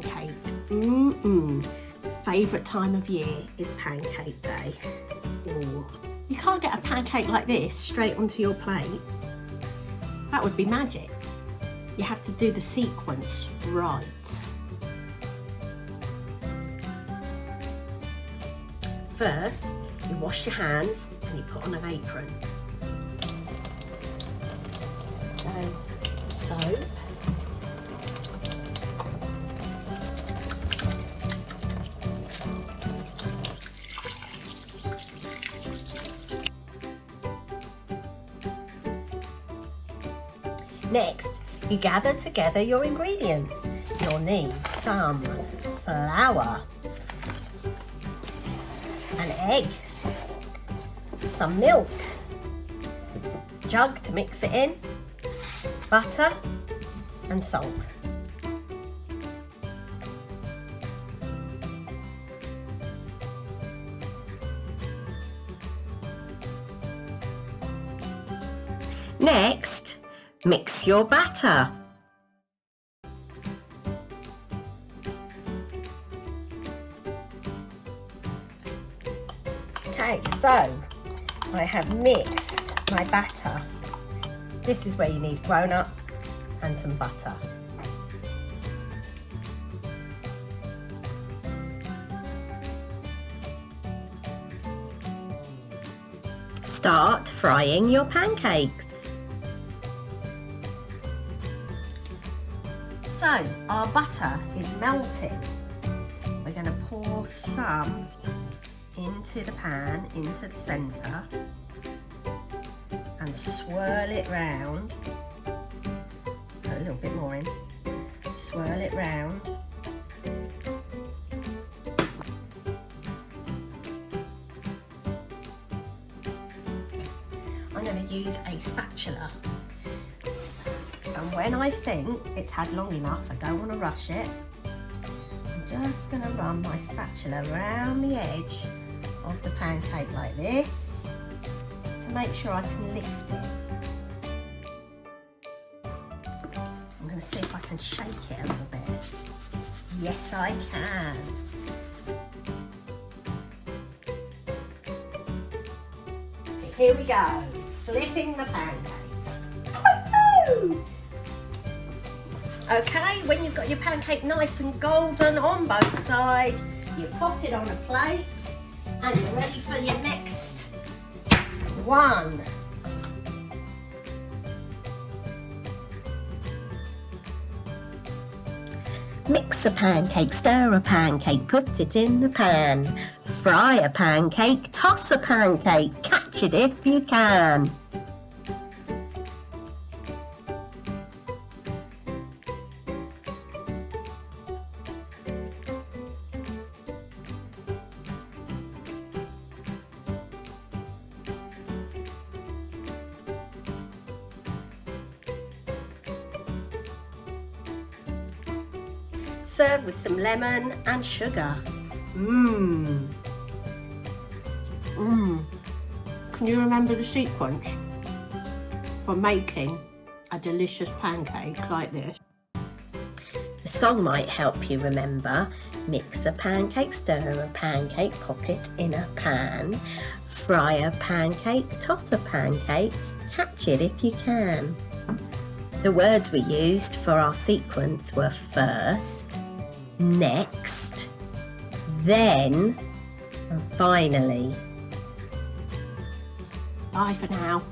pancake. Favourite time of year is pancake day. Ooh. You can't get a pancake like this straight onto your plate. That would be magic. You have to do the sequence right. First, you wash your hands and you put on an apron. Soap. Next, you gather together your ingredients. You'll need some flour, an egg, some milk, jug to mix it in, butter and salt. Next, mix your batter. Okay, so I have mixed my batter. This is where you need grown-up and some butter. Start frying your pancakes. So our butter is melting. We're going to pour some into the pan, into the centre, and swirl it round. Put a little bit more in. Swirl it round. I'm going to use a spatula. And when I think it's had long enough, I don't want to rush it, I'm just going to run my spatula around the edge of the pancake like this to make sure I can lift it. I'm going to see if I can shake it a little bit. Yes, I can. Okay, here we go. Flipping the pancake. Woo-hoo! Okay, when you've got your pancake nice and golden on both sides, you pop it on a plate and you're ready for your next one. Mix a pancake, stir a pancake, put it in the pan. Fry a pancake, toss a pancake, catch it if you can. Serve with some lemon and sugar. Can you remember the sequence for making a delicious pancake like this? The song might help you remember. Mix a pancake, stir a pancake, pop it in a pan. Fry a pancake, toss a pancake, catch it if you can. The words we used for our sequence were first, next, then, and finally. Bye for now.